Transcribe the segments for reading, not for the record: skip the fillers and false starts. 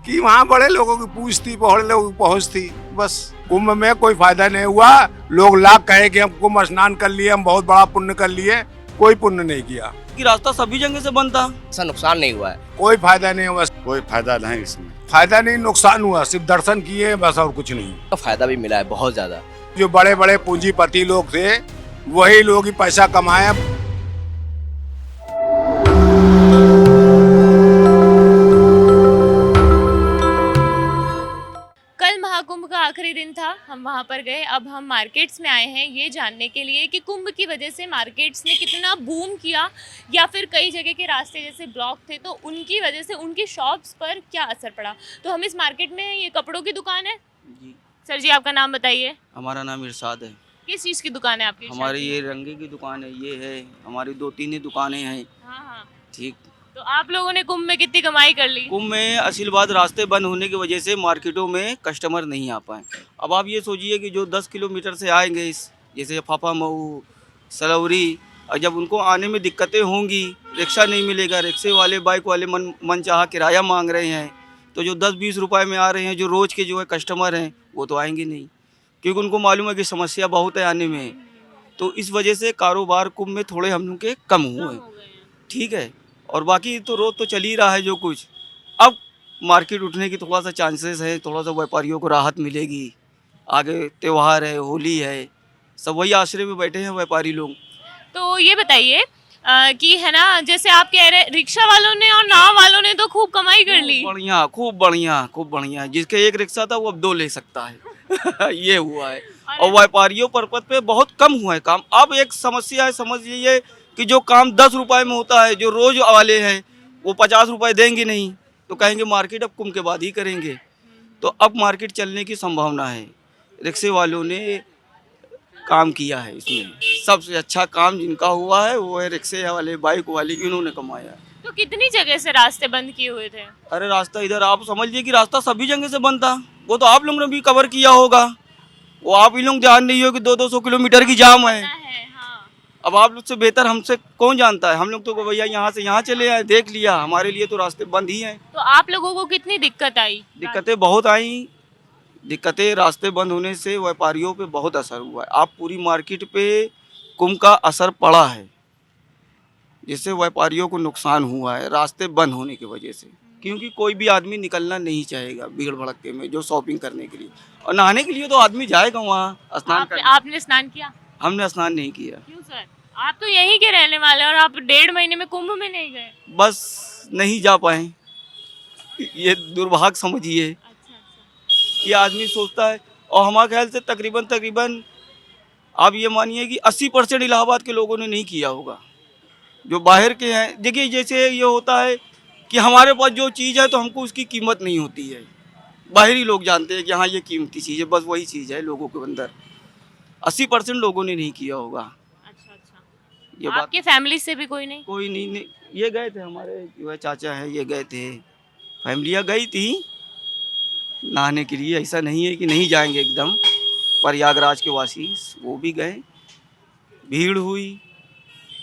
कि वहाँ बड़े लोगों की पूछ थी, बड़े लोगों की पहुँच थी। बस कुंभ में कोई फायदा नहीं हुआ। लोग लाख कहे कि हम कुंभ स्नान कर लिए, हम बहुत बड़ा पुण्य कर लिए, कोई पुण्य नहीं किया। कि रास्ता सभी जगह से बंद था, ऐसा नुकसान नहीं हुआ है। कोई फायदा नहीं हुआ, कोई फायदा नहीं इसमें। फायदा नहीं नुकसान हुआ, सिर्फ दर्शन किए बस और कुछ नहीं। तो फायदा भी मिला है बहुत ज्यादा। जो बड़े बड़े पूंजीपति लोग थे वही लोग ही पैसा कमाए। कल महाकुंभ का आखिरी दिन था, हम वहाँ पर गए। अब हम मार्केट्स में आए हैं ये जानने के लिए कि कुंभ की वजह से मार्केट्स ने कितना बूम किया या फिर कई जगह के रास्ते जैसे ब्लॉक थे तो उनकी वजह से उनकी शॉप्स पर क्या असर पड़ा। तो हम इस मार्केट में, ये कपड़ों की दुकान है जी। सर जी, आपका नाम बताइए। हमारा नाम इरशाद है। किस चीज़ की दुकान है आपकी? हमारी ये रंगे की दुकान है, ये है हमारी 2-3 ही दुकानें हैं। हाँ हाँ। ठीक। तो आप लोगों ने कुंभ में कितनी कमाई कर ली? कुंभ में असल बात, रास्ते बंद होने की वजह से मार्केटों में कस्टमर नहीं आ पाए। अब आप ये सोचिए कि जो 10 किलोमीटर से आएंगे जैसे फाफा मऊ, सलौरी, और जब उनको आने में दिक्कतें होंगी, रिक्शा नहीं मिलेगा, रिक्शे वाले बाइक वाले मन चाहा किराया मांग रहे हैं, तो जो 10-20 रुपए में आ रहे हैं, जो रोज़ के जो है कस्टमर हैं वो तो आएंगे नहीं, क्योंकि उनको मालूम है कि समस्या बहुत है आने में। तो इस वजह से कारोबार कुंभ में थोड़े हम लोग के कम हुए। ठीक है। और बाकी तो रोज़ तो चल ही रहा है जो कुछ। अब मार्केट उठने की थोड़ा सा चांसेस है, थोड़ा सा व्यापारियों को राहत मिलेगी। आगे त्यौहार है, होली है, सब वही आश्रय में बैठे हैं व्यापारी लोग। तो ये बताइए कि है ना, जैसे आप कह रहे रिक्शा वालों ने और नाव वालों ने तो खूब कमाई कर ली। बढ़िया, खूब बढ़िया, खूब बढ़िया। जिसके एक रिक्शा था वो अब 2 ले सकता है। ये हुआ है। और व्यापारियों पर्पज पे बहुत कम हुआ है काम। अब एक समस्या है, समझ लीजिए कि जो काम 10 रुपए में होता है, जो रोज वाले हैं वो 50 रुपए देंगे नहीं, तो कहेंगे मार्केट अब कुंभ के बाद ही करेंगे। तो अब मार्केट चलने की संभावना है। रिक्शे वालों ने काम किया है, इसमें सबसे अच्छा काम जिनका हुआ है वो है रिक्शे वाले, बाइक वाले, इन्होंने कमाया है। तो कितनी जगह से रास्ते बंद किए हुए थे? अरे रास्ता इधर आप समझ लीजिए कि रास्ता सभी जगह से बंद था। वो तो आप लोगों ने भी कवर किया होगा, वो आप ही लोग ध्यान नहीं हो कि 200-200 किलोमीटर की जाम है। हाँ। अब आप लोग से बेहतर हमसे कौन जानता है। हम लोग तो भैया यहाँ से यहाँ चले आए, देख लिया, हमारे लिए तो रास्ते बंद ही हैं। तो आप लोगों को कितनी दिक्कत आई? दिक्कतें बहुत आई। दिक्कतें रास्ते बंद होने से व्यापारियों पे बहुत असर हुआ है। आप पूरी मार्केट पे कुंभ का असर पड़ा है, जिससे व्यापारियों को नुकसान हुआ है रास्ते बंद होने की वजह से। क्योंकि कोई भी आदमी निकलना नहीं चाहेगा भीड़ भड़के में, जो शॉपिंग करने के लिए और नहाने के लिए तो आदमी जाएगा वहाँ स्नान करने। आपने स्नान किया? हमने स्नान नहीं किया। क्यों सर? आप तो यहीं के रहने वाले और आप 1.5 महीने में कुंभ में नहीं गए? बस नहीं जा पाए, ये दुर्भाग्य समझिए। अच्छा। कि आदमी सोचता है। और हमारे ख्याल से तकरीबन आप ये मानिए कि 80% इलाहाबाद के लोगों ने नहीं किया होगा, जो बाहर के हैं। देखिए जैसे ये होता है कि हमारे पास जो चीज़ है तो हमको उसकी कीमत नहीं होती है। बाहरी लोग जानते हैं कि हाँ ये कीमती चीज़ है, बस वही चीज़ है लोगों के अंदर। 80% लोगों ने नहीं किया होगा। अच्छा। ये बात आपके फैमिली से भी कोई नहीं? कोई नहीं। ये गए थे हमारे जो है चाचा हैं, ये गए थे, फैमिलियाँ गई थी नहाने के लिए। ऐसा नहीं है कि नहीं जाएंगे एकदम। प्रयागराज के वासी वो भी गए। भीड़ हुई,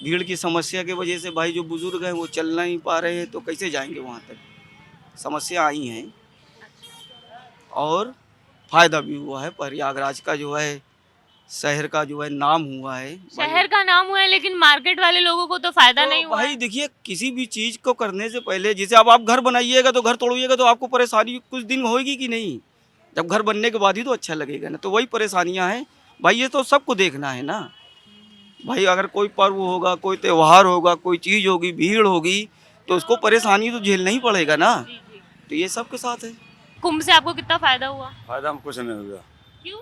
भीड़ की समस्या की वजह से भाई जो बुजुर्ग हैं वो चल नहीं पा रहे हैं, तो कैसे जाएंगे वहाँ तक। समस्या आई हैं और फ़ायदा भी हुआ है। प्रयागराज का जो है शहर का जो है नाम हुआ है। शहर का नाम हुआ है, लेकिन मार्केट वाले लोगों को तो फायदा नहीं हुआ। भाई देखिए, किसी भी चीज़ को करने से पहले, जैसे अब आप घर बनाइएगा तो घर तोड़िएगा तो आपको परेशानी कुछ दिन होगी कि नहीं। जब घर बनने के बाद ही तो अच्छा लगेगा ना। तो वही परेशानियां हैं भाई, ये तो सबको देखना है ना भाई। अगर कोई पर्व होगा, कोई त्यौहार होगा, कोई चीज़ होगी, भीड़ होगी, तो उसको परेशानी तो झेलना ही पड़ेगा ना। तो ये सबके साथ है। कुंभ से आपको कितना फायदा हुआ? फायदा में कुछ नहीं हुआ। क्यों?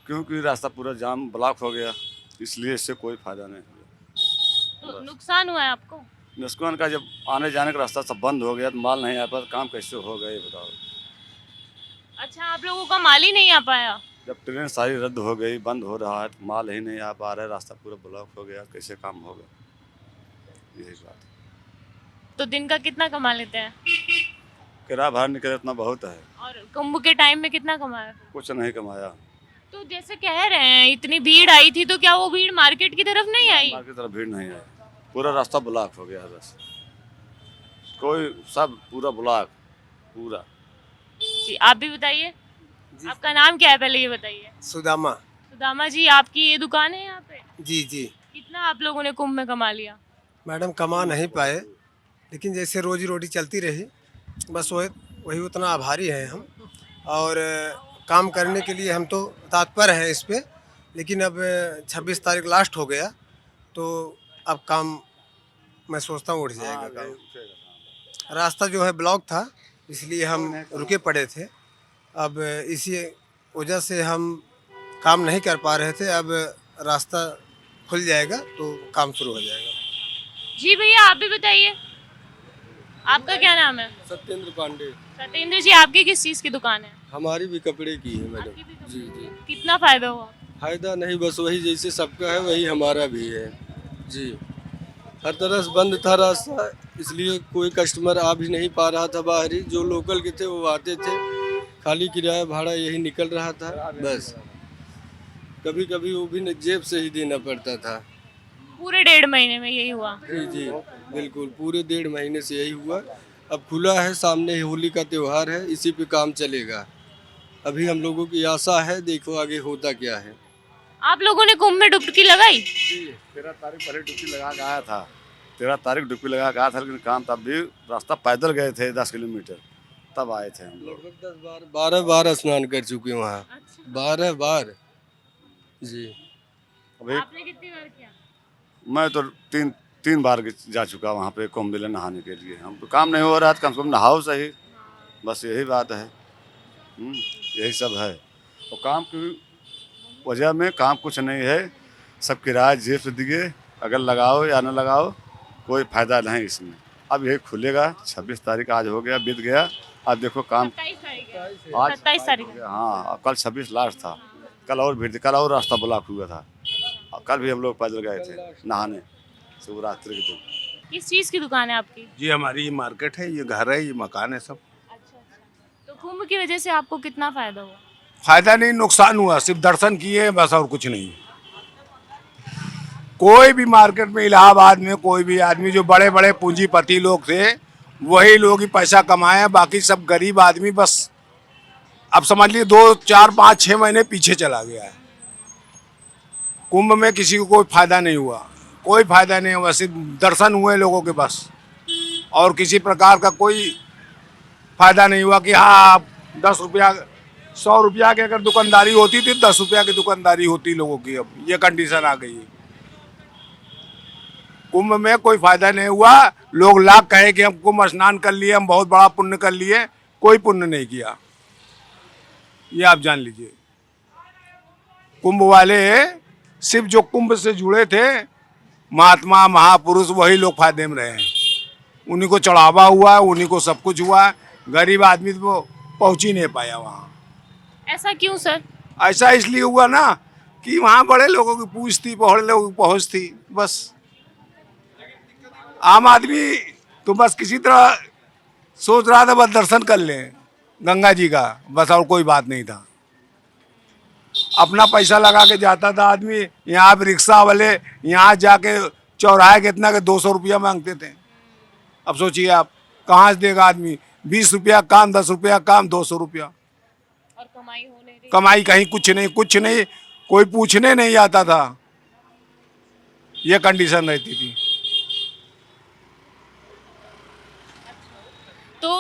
क्योंकि रास्ता पूरा जाम ब्लॉक हो गया, इसलिए इससे कोई फायदा नहीं हुआ। तो नुकसान हुआ है आपको? नुकसान का, जब आने जाने का रास्ता सब बंद हो गया तो माल नहीं आ पाया, काम कैसे होगा ये बताओ। अच्छा, आप लोगों का माल ही नहीं आ पाया? जब ट्रेन सारी रद्द हो गई, बंद हो रहा है, तो माल ही नहीं आ पा रहा है, रास्ता पूरा ब्लॉक हो गया, कैसे काम होगा, यही बात है। तो दिन का कितना कमा लेते हैं? किराया भाड़ा निकले इतना बहुत है। और कुंभ के टाइम में कितना कमाया? कुछ नहीं कमाया। तो जैसे कह रहे हैं इतनी भीड़ आई थी, तो क्या वो भीड़ मार्केट की तरफ नहीं आई? मार्केट की तरफ भीड़ नहीं आई, पूरा रास्ता ब्लॉक हो गया है बस। कोई सब पूरा ब्लॉक पूरा। जी आप भी बताइए, आपका नाम क्या है पहले ये बताइए। सुदामा। सुदामा जी, आपकी ये दुकान है यहाँ पे? जी जी। कितना आप लोगों ने कुंभ में कमा लिया? मैडम कमा नहीं पाए, लेकिन जैसे रोजी रोटी चलती रही, बस वही उतना आभारी हैं हम। और काम करने के लिए हम तो तत्पर हैं इस पे, लेकिन अब 26 तारीख लास्ट हो गया, तो अब काम मैं सोचता हूँ उठ जाएगा काम। रास्ता जो है ब्लॉक था, इसलिए हम रुके पड़े थे। अब इसी वजह से हम काम नहीं कर पा रहे थे। अब रास्ता खुल जाएगा तो काम शुरू हो जाएगा। जी भैया आप भी बताइए, आपका क्या नाम है? सत्येंद्र पांडे। सत्येंद्र जी, आपकी किस चीज़ की दुकान है? हमारी भी कपड़े की है मैडम। आपकी भी कपड़े जी की जी। है। कितना फायदा हुआ? फायदा नहीं, बस वही जैसे सबका है वही हमारा भी है जी। हर तरह से बंद था रास्ता, इसलिए कोई कस्टमर आ भी नहीं पा रहा था बाहरी। जो लोकल के थे वो आते थे, खाली किराया भाड़ा यही निकल रहा था बस। कभी कभी वो भी जेब से ही देना पड़ता था। पूरे 1.5 महीने में यही हुआ? जी जी बिल्कुल, पूरे 1.5 महीने से यही हुआ। अब खुला है, सामने ही होली का त्यौहार है, इसी पे काम चलेगा। अभी हम लोगों की आशा है, देखो आगे होता क्या है। आप लोगों ने कुंभ में डुबकी लगाई? 13 तारीख पहले डुबकी लगा के आया था। 13 तारीख डुबकी लगा के आया था, लेकिन काम तब भी रास्ता पैदल गए थे 10 किलोमीटर, तब आए थे हम लोग। लगभग 12 बार स्नान कर चुके वहाँ। अच्छा। 12 बार जी। अभी आपने कितनी बार किया? मैं तो तीन बार जा चुका वहाँ पे कुंभ मेला नहाने के लिए। हम तो काम नहीं हो रहा था, कम से कम नहाओ सही, बस यही बात है। यही सब है। और काम की वजह में काम कुछ नहीं है, सब किराया जेब से दिए, अगर लगाओ या न लगाओ कोई फ़ायदा नहीं इसमें। अब यही खुलेगा। 26 तारीख आज हो गया, बीत गया। अब देखो काम 27 तारीख है। आज 27 तारीख है। हाँ, अब कल 26 लास्ट था। कल और भीड़ थी, कल और रास्ता ब्लॉक हुआ था। और कल भी हम लोग पैदल गए थे नहाने शिवरात्रि के दिन। किस चीज़ की दुकान है आपकी? जी हमारी ये मार्केट है, ये घर है, ये मकान है सब। अच्छा अच्छा। तो कुंभ की वजह से आपको कितना फायदा हुआ? फायदा नहीं, नुकसान हुआ। सिर्फ दर्शन किए बस, और कुछ नहीं। कोई भी मार्केट में इलाहाबाद में कोई भी आदमी जो बड़े बड़े पूंजीपति लोग थे वही लोग ही पैसा कमाए, बाकी सब गरीब आदमी बस अब समझ लिए 2, 4, 5, 6 महीने पीछे चला गया है। कुंभ में किसी को कोई फायदा नहीं हुआ, कोई फायदा नहीं हुआ। सिर्फ दर्शन हुए लोगों के बस, और किसी प्रकार का कोई फायदा नहीं हुआ कि हाँ 10 रुपया 100 रुपया की अगर दुकानदारी होती थी, 10 रुपया की दुकानदारी होती लोगों की। अब ये कंडीशन आ गई है। कुंभ में कोई फायदा नहीं हुआ। लोग लाख कहे कि हम कुंभ स्नान कर लिए, हम बहुत बड़ा पुण्य कर लिए, कोई पुण्य नहीं किया, ये आप जान लीजिए। कुंभ वाले सिर्फ जो कुंभ से जुड़े थे महात्मा महापुरुष, वही लोग फायदे में रहे हैं। उन्हीं को चढ़ावा हुआ, उन्हीं को सब कुछ हुआ। गरीब आदमी तो पहुंच ही नहीं पाया वहाँ। ऐसा क्यों सर? ऐसा इसलिए हुआ ना कि वहाँ बड़े लोगों की पूछ थी, बड़े लोगों की पहुँच थी। बस आम आदमी तो बस किसी तरह सोच रहा था बस दर्शन कर लें गंगा जी का, बस, और कोई बात नहीं था। अपना पैसा लगा के जाता था आदमी। यहाँ पे रिक्शा वाले यहाँ जाके चौराहे के इतना के 200 रुपया मांगते थे। अब सोचिए आप कहाँ से देगा आदमी? 20 रुपया काम, 10 रुपया काम, 200 रुपया। और कमाई हो नहीं रही? कमाई कहीं कुछ नहीं, कुछ नहीं, कोई पूछने नहीं आता था। ये कंडीशन रहती थी। तो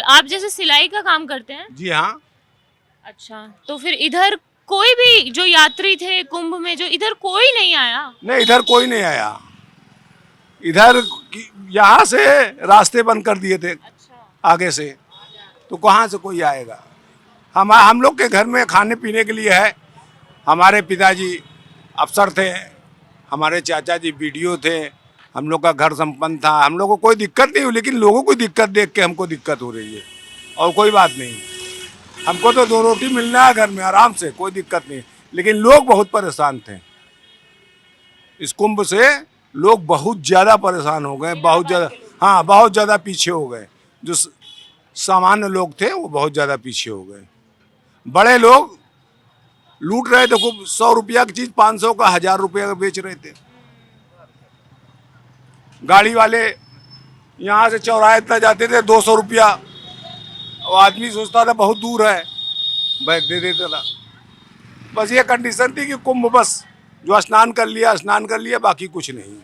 आप जैसे सिलाई का काम करते हैं? जी हाँ। अच्छा, तो फिर इधर कोई भी जो यात्री थे कुंभ में, जो इधर कोई नहीं आया? नहीं, इधर कोई नहीं आया। इधर यहाँ से रास्ते बंद कर दिए थे। अच्छा। आगे से तो कहाँ से कोई आएगा? हम लोग के घर में खाने पीने के लिए है। हमारे पिताजी अफसर थे, हमारे चाचा जी बीडीओ थे, हम लोग का घर संपन्न था। हम लोग को कोई दिक्कत नहीं हुई, लेकिन लोगों को दिक्कत देख के हमको दिक्कत हो रही है, और कोई बात नहीं। हमको तो 2 रोटी मिलना है घर में आराम से, कोई दिक्कत नहीं। लेकिन लोग बहुत परेशान थे इस कुंभ से। लोग बहुत ज़्यादा परेशान हो गए, बहुत ज़्यादा। हाँ, बहुत ज़्यादा पीछे हो गए। जो सामान्य लोग थे वो बहुत ज़्यादा पीछे हो गए। बड़े लोग लूट रहे थे खूब। 100 रुपया की चीज़ 500 का, 1000 रुपया का बेच रहे थे। गाड़ी वाले यहाँ से चौराहे तक जाते थे 200 रुपया, और आदमी सोचता था बहुत दूर है, बैग दे देता था। बस ये कंडीशन थी कि कुंभ बस जो स्नान कर लिया, बाकी कुछ नहीं।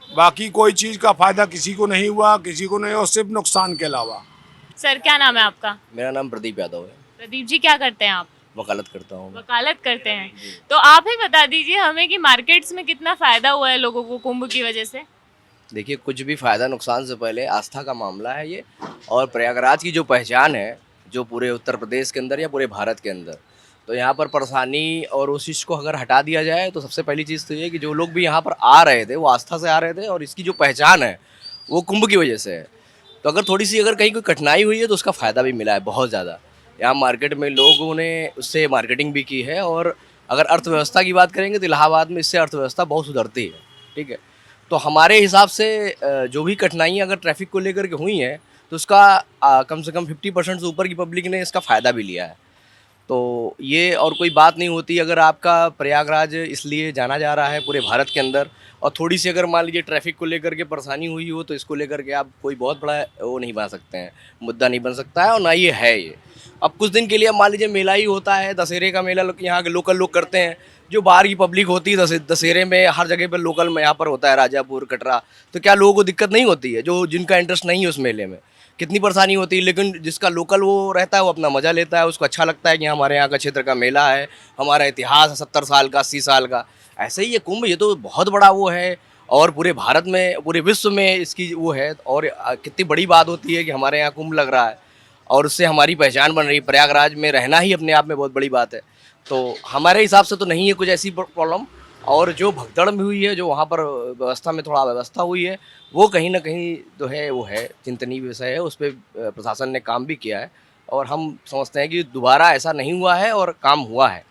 बाकी कोई चीज़ का फायदा किसी को नहीं हुआ, किसी को नहीं, और सिर्फ नुकसान के अलावा। सर क्या नाम है आपका? मेरा नाम प्रदीप यादव है, प्रदीप जी, क्या करते हैं आप? वकालत करता हूँ मैं। वकालत करते हैं। तो आप ही बता दीजिए हमें कि मार्केट्स में कितना फायदा हुआ है लोगों को कुंभ की वजह से। देखिए, कुछ भी फ़ायदा नुकसान से पहले आस्था का मामला है ये, और प्रयागराज की जो पहचान है, जो पूरे उत्तर प्रदेश के अंदर या पूरे भारत के अंदर, तो यहाँ पर परेशानी और उस चीज़ को अगर हटा दिया जाए तो सबसे पहली चीज़ तो ये कि जो लोग भी यहाँ पर आ रहे थे वो आस्था से आ रहे थे, और इसकी जो पहचान है वो कुंभ की वजह से है। तो अगर थोड़ी सी अगर कहीं कोई कठिनाई हुई है तो उसका फ़ायदा भी मिला है बहुत ज़्यादा। यहाँ मार्केट में लोगों ने उससे मार्केटिंग भी की है, और अगर अर्थव्यवस्था की बात करेंगे तो इलाहाबाद में इससे अर्थव्यवस्था बहुत सुधरती है। ठीक है, तो हमारे हिसाब से जो भी कठिनाइयाँ अगर ट्रैफिक को लेकर के हुई हैं तो उसका कम से कम 50% से ऊपर की पब्लिक ने इसका फ़ायदा भी लिया है। तो ये और कोई बात नहीं होती अगर आपका प्रयागराज इसलिए जाना जा रहा है पूरे भारत के अंदर, और थोड़ी सी अगर मान लीजिए ट्रैफिक को लेकर के परेशानी हुई हो तो इसको लेकर के आप कोई बहुत बड़ा वो नहीं बना सकते हैं, मुद्दा नहीं बन सकता है, और ना ये है ये। अब कुछ दिन के लिए मान लीजिए मेला ही होता है, दशहरे का मेला यहाँ के लोकल लोग करते हैं, जो बाहर की पब्लिक होती है दशहरे में हर जगह पर लोकल में यहाँ पर होता है, राजापुर कटरा, तो क्या लोगों को दिक्कत नहीं होती है? जो जिनका इंटरेस्ट नहीं है उस मेले में कितनी परेशानी होती है, लेकिन जिसका लोकल वो रहता है वो अपना मज़ा लेता है, उसको अच्छा लगता है कि हमारे यहाँ का क्षेत्र का मेला है, हमारा इतिहास है 70 साल का 80 साल का। ऐसे ही ये कुंभ, ये तो बहुत बड़ा वो है, और पूरे भारत में पूरे विश्व में इसकी वो है, और कितनी बड़ी बात होती है कि हमारे यहाँ कुंभ लग रहा है और उससे हमारी पहचान बन रही है। प्रयागराज में रहना ही अपने आप में बहुत बड़ी बात है। तो हमारे हिसाब से तो नहीं है कुछ ऐसी प्रॉब्लम, और जो भगदड़ में हुई है, जो वहाँ पर व्यवस्था में थोड़ा व्यवस्था हुई है, वो कहीं ना कहीं जो है वो है चिंतनीय विषय है, उस पर प्रशासन ने काम भी किया है, और हम समझते हैं कि दोबारा ऐसा नहीं हुआ है और काम हुआ है।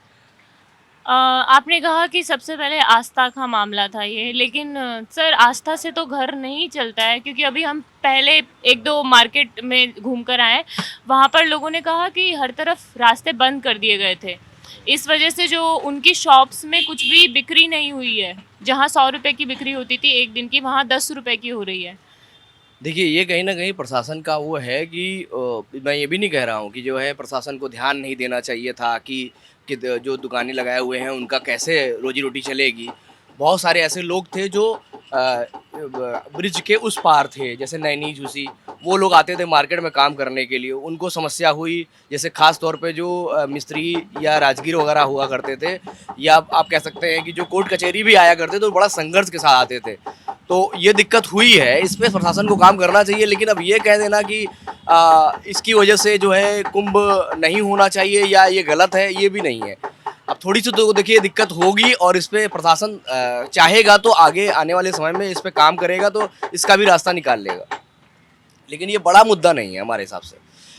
आपने कहा कि सबसे पहले आस्था का मामला था ये, लेकिन सर आस्था से तो घर नहीं चलता है, क्योंकि अभी हम पहले 1-2 मार्केट में घूम कर आए, वहाँ पर लोगों ने कहा कि हर तरफ रास्ते बंद कर दिए गए थे, इस वजह से जो उनकी शॉप्स में कुछ भी बिक्री नहीं हुई है। जहाँ 100 रुपये की बिक्री होती थी एक दिन की, वहाँ 10 रुपये की हो रही है। देखिए, ये कहीं ना कहीं प्रशासन का वो है कि मैं ये भी नहीं कह रहा हूँ कि जो है प्रशासन को ध्यान नहीं देना चाहिए था कि जो दुकानें लगाए हुए हैं उनका कैसे रोजी रोटी चलेगी। बहुत सारे ऐसे लोग थे जो ब्रिज के उस पार थे, जैसे नैनी झूसी, वो लोग आते थे मार्केट में काम करने के लिए, उनको समस्या हुई। जैसे ख़ास तौर पे जो मिस्त्री या राजगीर वगैरह हुआ करते थे, या आप कह सकते हैं कि जो कोर्ट कचहरी भी आया करते थे, तो बड़ा संघर्ष के साथ आते थे। तो ये दिक्कत हुई है, इस पर प्रशासन को काम करना चाहिए। लेकिन अब ये कह देना कि इसकी वजह से जो है कुंभ नहीं होना चाहिए या ये गलत है, ये भी नहीं है। अब थोड़ी सी तो देखिए दिक्कत होगी, और इस पर प्रशासन चाहेगा तो आगे आने वाले समय में इस पर काम करेगा तो इसका भी रास्ता निकाल लेगा। लेकिन ये बड़ा मुद्दा नहीं है हमारे हिसाब से।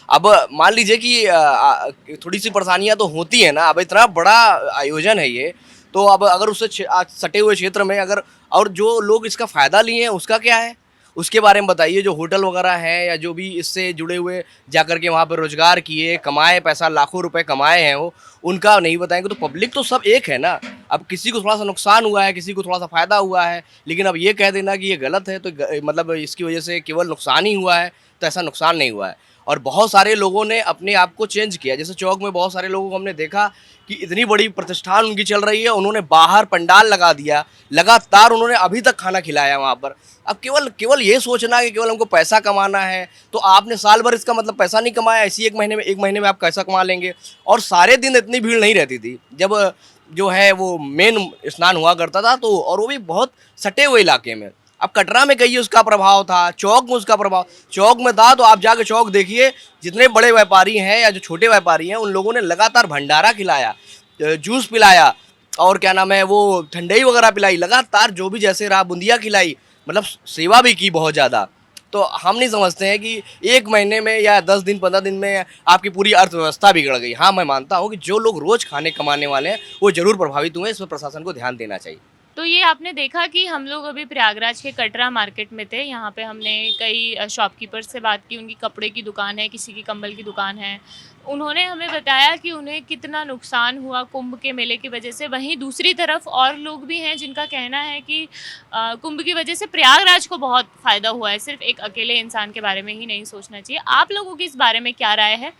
अब मान लीजिए कि थोड़ी सी परेशानियां तो होती है ना, अब इतना बड़ा आयोजन है ये, तो अब अगर उससे सटे हुए क्षेत्र में अगर और जो लोग इसका फ़ायदा लिए हैं उसका क्या है, उसके बारे में बताइए। जो होटल वगैरह हैं या जो भी इससे जुड़े हुए जाकर के वहाँ पर रोजगार किए, कमाए पैसा, लाखों रुपए कमाए हैं, वो उनका नहीं बताएंगे तो पब्लिक तो सब एक है ना। अब किसी को थोड़ा सा नुकसान हुआ है, किसी को थोड़ा सा फ़ायदा हुआ है, लेकिन अब ये कह देना कि ये गलत है तो मतलब इसकी वजह से केवल नुकसान ही हुआ है, तो ऐसा नुकसान नहीं हुआ है। और बहुत सारे लोगों ने अपने आप को चेंज किया। जैसे चौक में बहुत सारे लोगों को हमने देखा कि इतनी बड़ी प्रतिष्ठान उनकी चल रही है, उन्होंने बाहर पंडाल लगा दिया, लगातार उन्होंने अभी तक खाना खिलाया वहाँ पर। अब केवल ये सोचना कि केवल हमको पैसा कमाना है, तो आपने साल भर इसका मतलब पैसा नहीं कमाया, इसी एक महीने में आप कैसा कमा लेंगे। और सारे दिन इतनी भीड़ नहीं रहती थी जब जो है वो मेन स्नान हुआ करता था, तो और वो भी बहुत सटे हुए इलाके में। अब कटरा में कहिए उसका प्रभाव था, चौक में उसका प्रभाव, चौक में था तो आप जाके चौक देखिए, जितने बड़े व्यापारी हैं या जो छोटे व्यापारी हैं, उन लोगों ने लगातार भंडारा खिलाया, जूस पिलाया, और क्या नाम है वो ठंडाई वगैरह पिलाई, लगातार जो भी जैसे रहा, बूंदिया खिलाई, मतलब सेवा भी की बहुत ज़्यादा। तो हम नहीं समझते हैं कि एक महीने में या 10 दिन 15 दिन में आपकी पूरी अर्थव्यवस्था बिगड़ गई। हाँ, मैं मानता हूँ कि जो लोग रोज़ खाने कमाने वाले हैं वो ज़रूर प्रभावित हुए, इस पर प्रशासन को ध्यान देना चाहिए। तो ये आपने देखा कि हम लोग अभी प्रयागराज के कटरा मार्केट में थे, यहाँ पे हमने कई शॉपकीपर से बात की, उनकी कपड़े की दुकान है, किसी की कंबल की दुकान है, उन्होंने हमें बताया कि उन्हें कितना नुकसान हुआ कुंभ के मेले की वजह से। वहीं दूसरी तरफ और लोग भी हैं जिनका कहना है कि कुंभ की वजह से प्रयागराज को बहुत फ़ायदा हुआ है, सिर्फ एक अकेले इंसान के बारे में ही नहीं सोचना चाहिए। आप लोगों की इस बारे में क्या राय है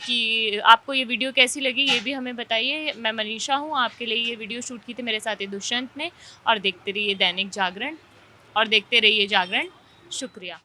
कि आपको ये वीडियो कैसी लगी, ये भी हमें बताइए। मैं मनीषा हूँ, आपके लिए ये वीडियो शूट की थी मेरे साथी दुष्यंत ने। और देखते रहिए दैनिक जागरण और देखते रहिए जागरण। शुक्रिया।